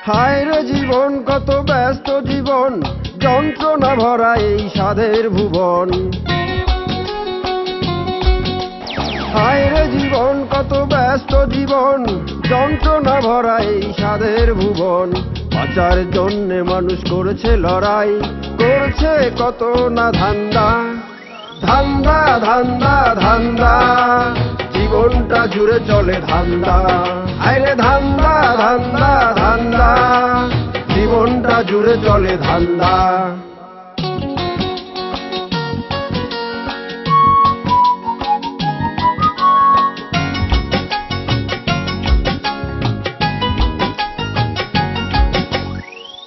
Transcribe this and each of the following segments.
হায় রে জীবন কত ব্যস্ত জীবন, যন্ত্রণা ভরা এই সাধের ভুবন। হায় রে জীবন কত ব্যস্ত জীবন, যন্ত্রণা ভরা এই সাধের ভুবন। বাঁচার জন্যে মানুষ করেছে লড়াই, করছে কত না ধান্দা। ধান্দা ধান্দা ধান্দা, জীবনটা জুড়ে চলে ধান্দা। হায় রে ধান্দা ধান্দা ধান্দা, জীবনটা জুড়ে চলে ধান্দা।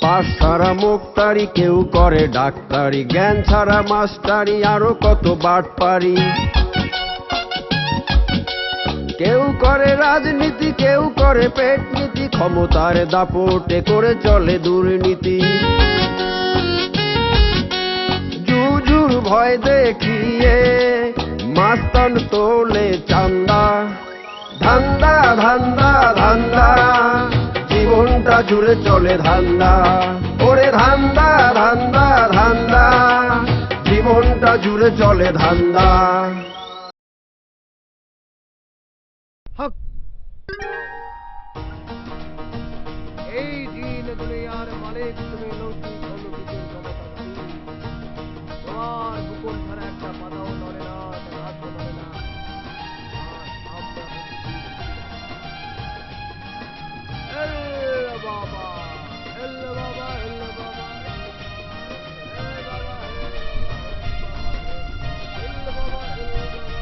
পাশ ছাড়া মুক্তারি, কেউ করে ডাক্তারি, জ্ঞান ছাড়া মাস্টারি, আরো কত বাটপারি। কেউ করে রাজনীতি, কেউ করে পেট নীতি, ক্ষমতার দাপটে করে চলে দুর্নীতি। জুজুর ভয় দেখিয়ে মাস্তান তোলে চান্দা। ধান্দা ধান্দা ধান্দা, জীবনটা জুড়ে চলে ধান্দা। ওরে ধান্দা ধান্দা ধান্দা, জীবনটা জুড়ে চলে ধান্দা। এই দিন দুনিয়ার মালিক তুমি, লৌকিক অলৌকিকের ক্ষমতা তোমার বুকুর ছাড়া একটা পাতাও নড়ে না, হাতও নড়ে না। বাবা এল্লে বাবা এল্লে বাবা এল্লে বাবা এল্লে বাবা এল্লে বাবা।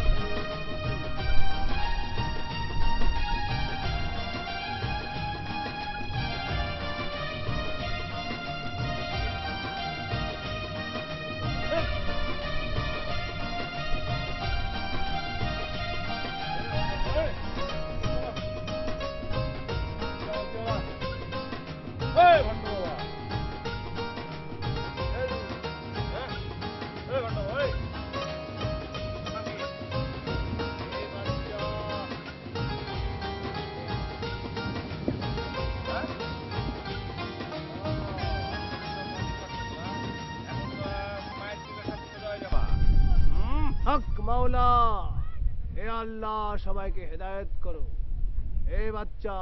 হক মাওলা, হে আল্লাহ সবাইকে হেদায়েত করো। এ বাচ্চা,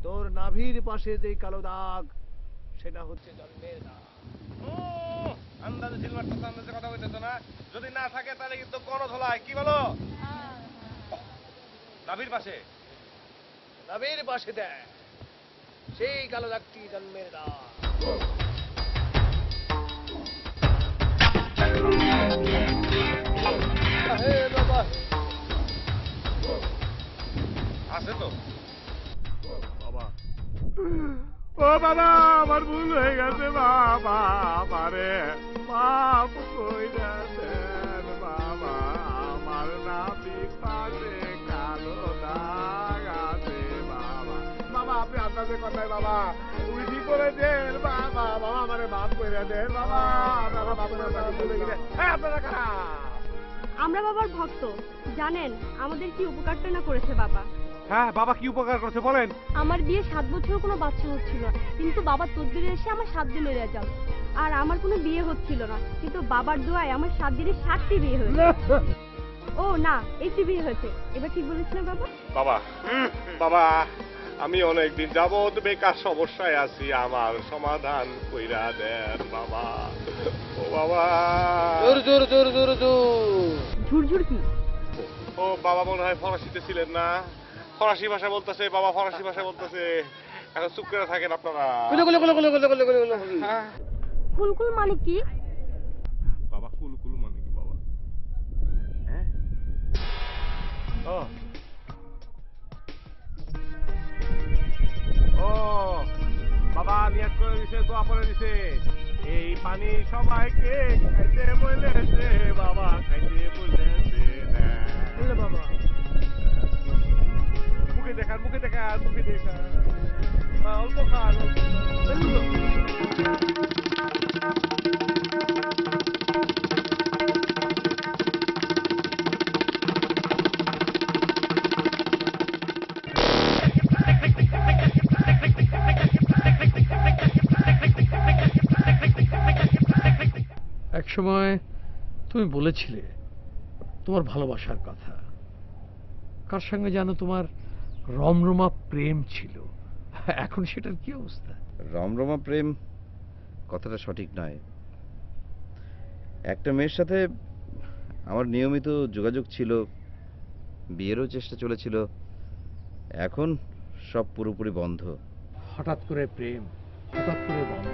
তোর নাভির পাশে যে কালো দাগ, সেটা হচ্ছে জন্মের দাগ। আন্দাজে সিলভারটা আন্দাজে কথা কইতেছ না? যদি না থাকে তাহলে কিন্তু কোন ধোলায় কি বলো? নাভির পাশে, নাভির পাশে দেখ, সেই কালো দাগটি জন্মের দাগ। হে বাবা, আছে তো বাবা। ও বাবা, আমার ভুল হয়ে গেছে বাবা, আমারে মাফ কইরা দেন বাবা। আমার নাভির পাশে কালো দাগ আছে বাবা। বাবা আপনি আপনাদের কথায় বাবা উইধি করে দেন বাবা। বাবা আমারে মাফ কইরা দেন বাবা। আপনারা বাবার কাছে চলে গেলে আপনারা কারা? আমরা বাবার ভক্ত, জানেন আমাদের কি উপকারটা না করেছে বাবা। হ্যাঁ, বাবা কি উপকার করছে বলেন? আমার বিয়ে 7 বছর কোনো বাচ্চা হচ্ছিল না, কিন্তু বাবার তদবিরে এসে আমার 7 দিন হয়ে গেল। আর আমার কোনো বিয়ে হচ্ছিল না, কিন্তু বাবার দোয়ায় আমার 7 দিনে 7টি বিয়ে হয়েছে। ও না, একটি বিয়ে হয়েছে। এবার ঠিক বলেছি না বাবা? বাবা বাবা, আমি অনেকদিন যাবত বেকার সমস্যায় আছি, আমার সমাধান কইরা দেন বাবা। ও বাবা। জোর জোর জোর জোর জোর। ঝুরঝুর কি? ও বাবা মনে হয় ফরাসিতে ছিলেন না? ফরাসি ভাষা বলতেছে বাবা, ফরাসি ভাষা বলতেছে। এখন চুপ করে থাকেন আপনারা। কুলকুল মানে কি? বাবা কুলকুল মানে কি বাবা? হ্যাঁ, ও ও বাবা নিয়াত করে দিছে, দোয়া করে দিছে, এই পানি সবাইকে খাইতে বলেছে বাবা, খাইতে বলেছে। বাবা মুখে দেখান, মুখে দেখান, মুখে দেখান, অল্প খান, সময় তুমি বলেছিলে তোমার ভালোবাসার কথা, কার সঙ্গে জানো তোমার রমরমা প্রেম ছিল। এখন সেটার কি অবস্থা? রমরমা প্রেম কথাটা সঠিক নয়। একটা মেয়ের সাথে আমার নিয়মিত যোগাযোগ ছিল, বিয়েরও চেষ্টা চলেছিল, এখন সব পুরোপুরি বন্ধ। হঠাৎ করে প্রেম, হঠাৎ করে বন্ধ,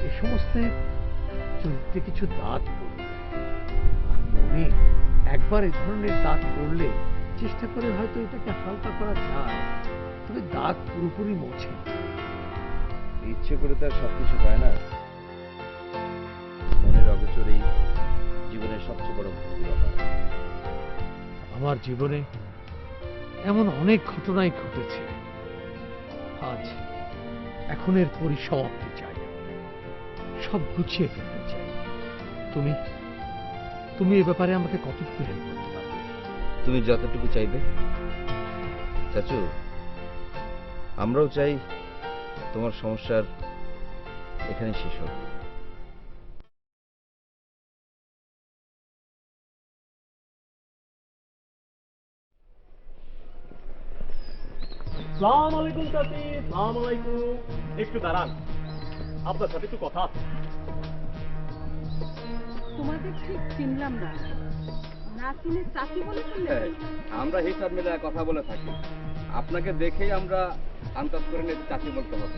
এ সমস্ত চরিত্রে কিছু দাগ পড়বে। আর মনে একবার এ ধরনের দাগ পড়লে চেষ্টা করে হয়তো এটাকে হালকা করা যায়, তবে দাগ পুরোপুরি মোছে না। ইচ্ছে করে তার সবকিছু পায় না। মনের অগোচরেই জীবনের সবচেয়ে বড় ভুল হয়। আমার জীবনে এমন অনেক ঘটনাই ঘটেছে। আজ এখন এর পরিসমাপ্তি চাই, সব গুছিয়ে ফেলতে চাই। তুমি তুমি এ ব্যাপারে আমাকে কতটুকু হেল্প করতে পারবে? তুমি যতটুকু চাইবে। চাচু, আমরাও চাই তোমার সমস্যার এখানে শেষ হোক। সালাম আলাইকুম চাচি। সালাম আলাইকুম। একটু দাঁড়ান, আপনার সাথে একটু কথা আছে। তোমাদের ঠিক চিনলাম না, না চিনে চাচি বলে শুনলে? আমরা হিসাব মিলে কথা বলে থাকি, আপনাকে দেখেই আমরা আন্দাজ করে নিয়ে চাকরি বলতে হবে।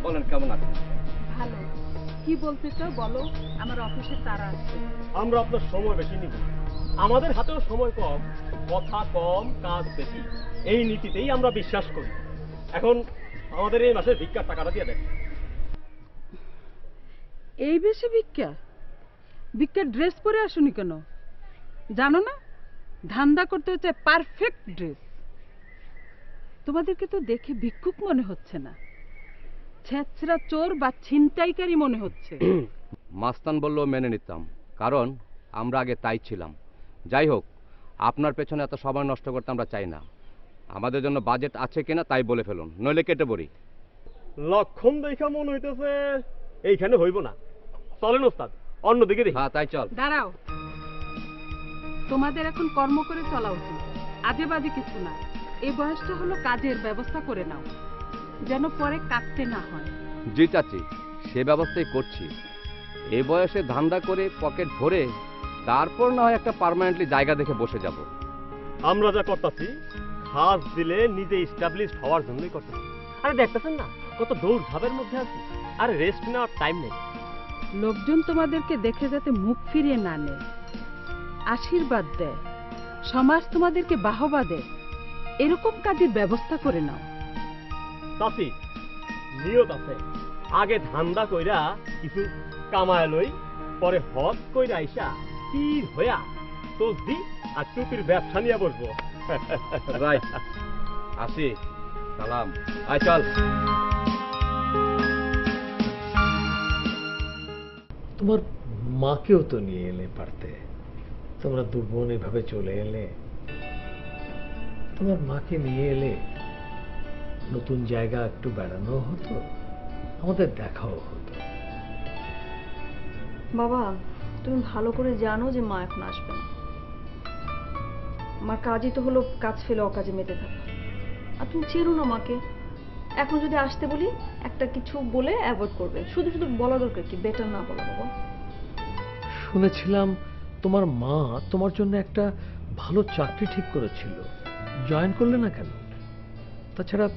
বলেন কেমন আছেন? ভালো। কি বলতে চাও বলো, আমার অফিসের তারা আছে। আমরা আপনার সময় বেশি নিব, আমাদের হাতেও সময় কম, কথা কম কাজ বেশি, এই নীতিতেই আমরা বিশ্বাস করি। এখন আমাদের এই মাসের ভিক্ষার টাকাটা দিয়ে দেন। এই বেশি ভিক্ষা? ভিক্ষার ড্রেস পরে আসুনি কেন? জানো না ধান্দা করতে হচ্ছে পারফেক্ট ড্রেস। তোমাদেরকে তো দেখে ভিক্ষুক মনে হচ্ছে না, ছেঁচড়া চোর বা ছিনতাইকারী মনে হচ্ছে। মাস্তান বললেও মেনে নিতাম, কারণ আমরা আগে তাই ছিলাম। যাই হোক, আপনার পেছনে এত সময় নষ্ট করতে আমরা চাই না। আমাদের জন্য বাজেট আছে কিনা তাই বলে ফেলুন, নইলে কেটে পড়ি। লক্ষণ দেখা মনে হইতেছে এইখানে হইব না। চলেন ওস্তাদ, অন্যদিকে দেখি। হ্যাঁ তাই চল। দাঁড়াও, তোমাদের এখন কর্ম করে চলা উচিত, আজে বাজে কিছু না। এই বয়সটা হলো কাজের ব্যবস্থা করে নাও, যেন পরে কাটতে না হয়। জি চাচি, সে ব্যবস্থাই করছি। এই বয়সে ধান্দা করে পকেট ভরে তারপর না হয় একটা পার্মানেন্টলি জায়গা দেখে বসে যাব। আমরা যা করতেছি খাস দিলে নিজে এস্টাবলিশ হওয়ার জন্যই করতেছি। আরে দেখতেছেন না কত দৌড় ঝাঁপের মধ্যে আছি, আর রেস্ট নেওয়ার টাইম নেই। লোকজন তোমাদেরকে দেখে যাতে মুখ ফিরিয়ে না নেয়, আশীর্বাদ দেয়, সমাজ তোমাদেরকে বাহবা দেয়, এরকম কাজের ব্যবস্থা করে নাও। চাচি, নিয়ত আছে, আগে ধান্দা কইরা কিছু কামায় লই, পরে হজ কইরা আইসা পীর হইয়া তসবি আর টুপির ব্যবসা নিয়ে বসবো। রাইট, আসি, সালাম। আয় চল। তোমার মাকেও তো নিয়ে এলে পারতে, তোমরা দু বোন এভাবে চলে এলে। তোমার মাকে নিয়ে এলে নতুন জায়গা একটু বেড়ানো হতো, আমাদের দেখাও হতো। বাবা, তুমি ভালো করে জানো যে মা এখন আসবে না। আমার কাজই তো হলো কাজ ফেলে অকাজে মেতে থাকা। আর তুমি চেনো না মাকে, এখন যদি আসতে বলি একটা কিছু বলে অ্যাভয়েড করবে। শুধু শুধু বলা দরকার কি, বেটার না বলা। বাবা, শুনেছিলাম তোমার মা তোমার জন্য একটা ভালো চাকরি ঠিক করেছিল, জয়েন করলে না কেন? তাছাড়া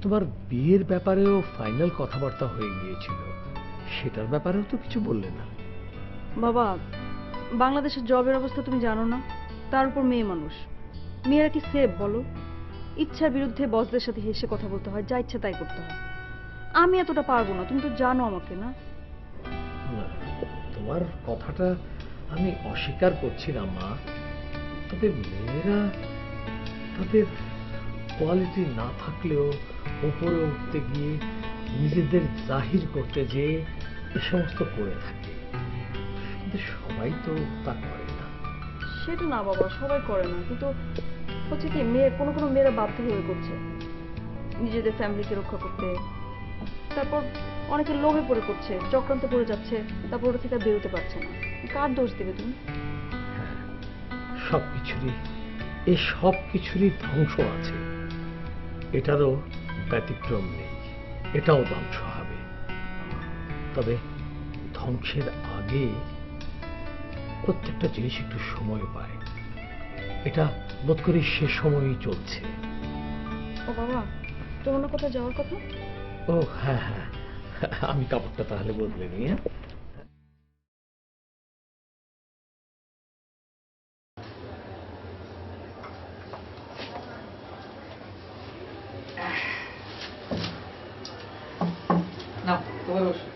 তোমার বিয়ের ব্যাপারেও ফাইনাল কথাবার্তা হয়ে গিয়েছিল, সেটার ব্যাপারেও তো কিছু বললে না। বাবা, বাংলাদেশের জবের অবস্থা তুমি জানো না, তার উপর মেয়ে মানুষ। মেয়েরা কি সেফ বলো? ইচ্ছার বিরুদ্ধে বসদের সাথে হেসে কথা বলতে হয়, যা ইচ্ছা তাই করতে হয়। আমি এতটা পারবো না, তুমি তো জানো আমাকে। না, তোমার কথাটা আমি অস্বীকার করছি না মা, তবে মেয়েরা তাদের কোয়ালিটি না থাকলেও উপরে উঠতে গিয়ে নিজেদের জাহির করতে যেয়ে এ সমস্ত করে থাকে, কিন্তু সবাই তো তা করে না। সেটা না বাবা, সবাই করে না, কিন্তু হচ্ছে কি, মেয়ে কোনো মেয়েরা বাধ্য হয়ে করছে নিজেদের ফ্যামিলিকে রক্ষা করতে। তারপর অনেকে লোভে পড়ে করছে, চক্রান্তে পড়ে যাচ্ছে, তারপর ওটা থেকে আর বেরোতে পারছে না। কার দোষ দেবে তুমি? সবকিছুরই এই সব কিছুরই ধ্বংস আছে, এটারও ব্যতিক্রম নেই, এটাও ধ্বংস হবে। তবে ধ্বংসের আগে প্রত্যেকটা জিনিস একটু সময় পায়, এটা বোধ করি সে সময়ই চলছে। ও বাবা, তোমার না কোথাও যাওয়ার কথা? ও হ্যাঁ হ্যাঁ, আমি কাপড়টা তাহলে বদলে নিই। হ্যাঁ, নাও তোমার ওষুধ।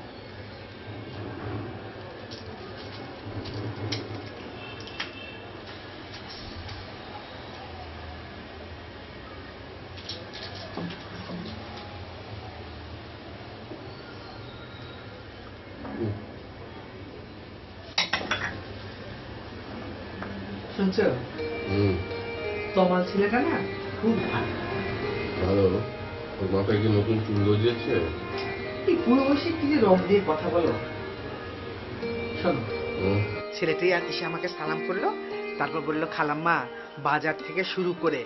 শুনছো, তোমার ছেলেটা না খুব ভালো। ভালো? ওর মাথায় কি নতুন চুল গজিয়েছে? এই পুরো বয়সে কি যে রং দিয়ে কথা বলো। শোনো, ছেলেটি এসে আমাকে সালাম করলো, তারপর বললো খালাম্মা বাজার থেকে শুরু করে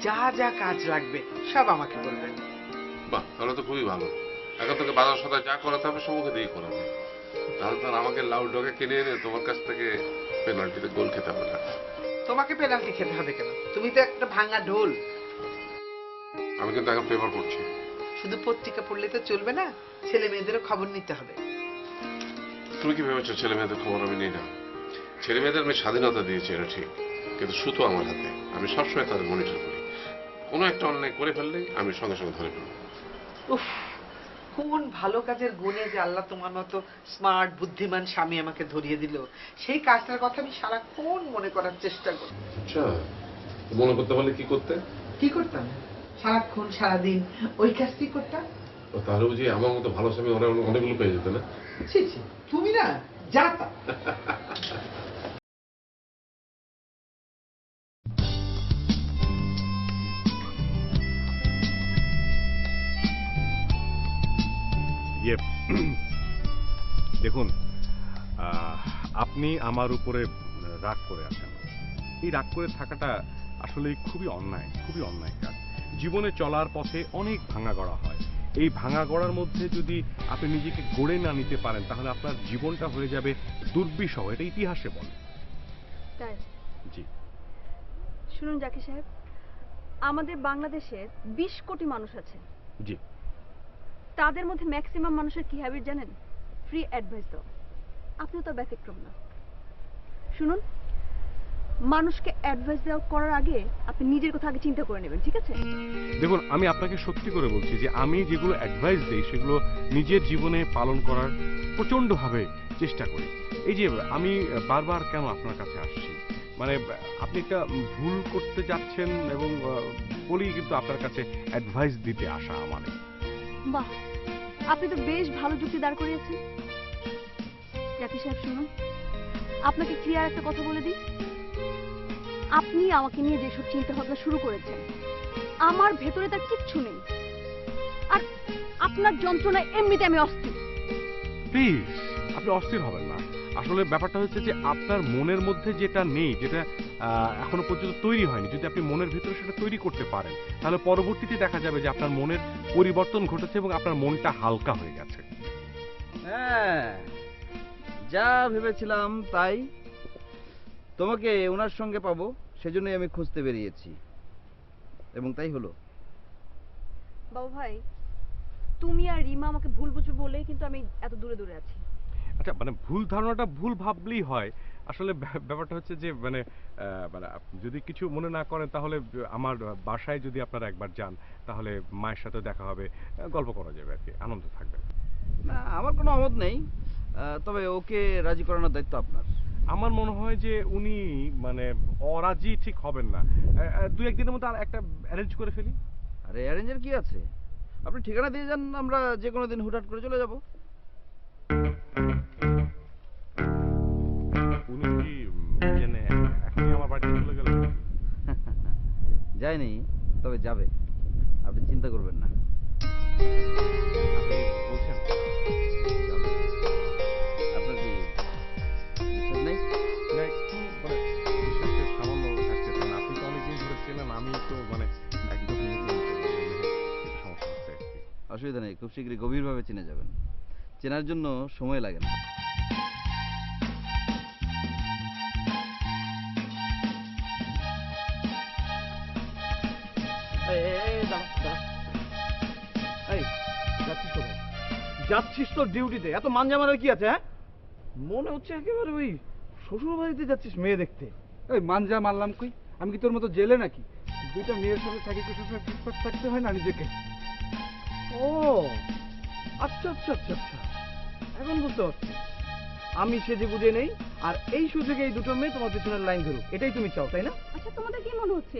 যা যা কাজ লাগবে সব আমাকে বলবেন। বাহ, তাহলে তো খুবই ভালো। এখন থেকে বাজার সদাই যা করাতে হবে সব ওকে দিয়ে করাবে। তাহলে তো আমাকে লাউ ডগে কিনে এনে তোমার কাছ থেকে পেনাল্টিতে গোল খেতে হবে না। তোমাকে পেনাল্টি খেতে হবে কেন? তুমি তো একটা ভাঙা ঢোল। আমি কিন্তু এখন পেপার পড়ছি। শুধু পত্রিকা পড়লে তো চলবে না, ছেলে মেয়েদেরও খবর নিতে হবে। তুমি কি ভেবেছো ছেলে মেয়েদের খবর আমি নিই না? ছেলে মেয়েদের আমি স্বাধীনতা দিয়েছি, এটা ঠিক, কিন্তু সুতো আমার হাতে। আমি সবসময় তাদের মনিটর করি। কোনো একটা অন্যায় করে ফেললেই আমি সঙ্গে সঙ্গে ধরে ফেলবো। উফ, কোন ভালো কাজের গুণে যে আল্লাহ তোমার মতো স্মার্ট বুদ্ধিমান স্বামী আমাকে ধরিয়ে দিল, সেই কাজটার কথা আমি সারাক্ষণ মনে করার চেষ্টা করি। আচ্ছা, মনে করতে পারলে কি করতে? কি করতাম? সারাক্ষণ সারাদিন ওই কাজটি করতাম। তাহলে বুঝি আমার মতো ভালো স্বামী ওরা অনেকগুলো পেয়ে যেত না? ছি ছি, তুমি না যা তা। দেখুন, আপনি আমার উপরে রাগ করে আছেন। এই রাগ করে থাকাটা আসলে খুবই অন্যায় কাজ। জীবনে চলার পথে অনেক ভাঙা গড়া হয়। এই ভাঙা গড়ার মধ্যে যদি আপনি নিজেকে গড়ে না নিতে পারেন, তাহলে আপনার জীবনটা হয়ে যাবে দুর্বিষহ। এটা ইতিহাসে বলে। তাই? জি। শুনুন জাকির সাহেব, আমাদের বাংলাদেশে 20 কোটি মানুষ আছে। জি। তাদের মধ্যে ম্যাক্সিমাম মানুষের কি হ্যাবিট জানেন? ফ্রি অ্যাডভাইস দাও। আপনিও তো ব্যতিক্রম না। শুনুন, মানুষকে অ্যাডভাইস দেওয়া করার আগে আপনি নিজের কথা আগে চিন্তা করে নেবেন, ঠিক আছে? দেখুন, আমি আপনাকে সত্যি করে বলছি যে আমি যেগুলো অ্যাডভাইস দিই সেগুলো নিজের জীবনে পালন করার প্রচণ্ডভাবে চেষ্টা করি। এই যে আমি বারবার কেন আপনার কাছে আসছি, মানে আপনি একটা ভুল করতে যাচ্ছেন এবং বলি কিন্তু আপনার কাছে অ্যাডভাইস দিতে আসা মানে। বাহ, আপনি তো বেশ ভালো যুক্তি দাঁড় করিয়েছেন। জাকির সাহেব শুনুন, আপনাকে ক্লিয়ার একটা কথা বলে দিই। আপনি আমাকে নিয়ে যেসব চিন্তা ভাবনা শুরু করেছেন, আমার ভেতরে তার কিচ্ছু নেই। আর আপনার যন্ত্রণায় এমনিতে আমি অস্থির। প্লিজ, আপনি অস্থির হবেন না। আসলে ব্যাপারটা হচ্ছে যে আপনার মনের মধ্যে যেটা নেই, যেটা এখনো পর্যন্ত তৈরি হয়নি, যদি আপনি মনের ভিতরে সেটা তৈরি করতে পারেন, তাহলে পরবর্তীতে দেখা যাবে যে আপনার মনের পরিবর্তন ঘটেছে এবং আপনার মনটা হালকা হয়ে গেছে। হ্যাঁ, যা ভেবেছিলাম তাই। তোমাকে ওনার সঙ্গে পাবো সেজন্যই আমি খুঁজতে বেরিয়েছি, এবং তাই হলো। বাবু ভাই, তুমি আর রিমা আমাকে ভুল বুঝবে বলেই কিন্তু আমি এত দূরে দূরে আছি। আচ্ছা, মানে ভুল ধারণাটা ভুল ভাবলেই হয়। আসলে ব্যাপারটা হচ্ছে যে মানে যদি কিছু মনে না করেন, তাহলে আমার বাসায় যদি আপনারা একবার যান, তাহলে মায়ের সাথে দেখা হবে, গল্প করা যাবে আর কি, আনন্দ থাকবে। না, আমার কোনো আমোদ নেই, তবে ওকে রাজি করানোর দায়িত্ব আপনার। আমার মনে হয় যে উনি মানে অরাজি ঠিক হবেন না। 2-1 দিনের মধ্যে আর একটা অ্যারেঞ্জ করে ফেলি। আরে অ্যারেঞ্জের কি আছে, আপনি ঠিকানা দিয়ে যান, আমরা যে কোনো দিন হুটহাট করে চলে যাব। উনি কি জেনে এখনই আমার বাড়িতে চলে গেলেন? যায়নি, তবে যাবে, আপনি চিন্তা করবেন না। আপনি বলছেন? তো মানে একদম নতুন, একটু সমস্যা হচ্ছে আর কি। অসুবিধা নেই, খুব শীঘ্রই গভীরভাবে চিনে যাবেন। চেনার জন্য সময় লাগে না। এই যাচ্ছিস কোথায়? যাচ্ছিস তো ডিউটিতে, এত মানজা মারার কি আছে? হ্যাঁ, মনে হচ্ছে একেবারে ওই শ্বশুর বাড়িতে যাচ্ছিস মেয়ে দেখতে। এই মানজা মারলাম কই? আমি কি তোর মতো জেলে নাকি? দুইটা মেয়ের সাথে থাকি তো সবসময় ফিটফাট থাকতে হয় না নিজেকে। ও আচ্ছা আচ্ছা আচ্ছা আচ্ছা, এখন বুঝতে পারছি। আমি সেজে বুঝে নেই আর এই সুযোগে এই দুটো মেয়ে তোমার পেছনের লাইন ধরুক, এটাই তুমি চাও তাই না? আচ্ছা তোমাদের কি মনে হচ্ছে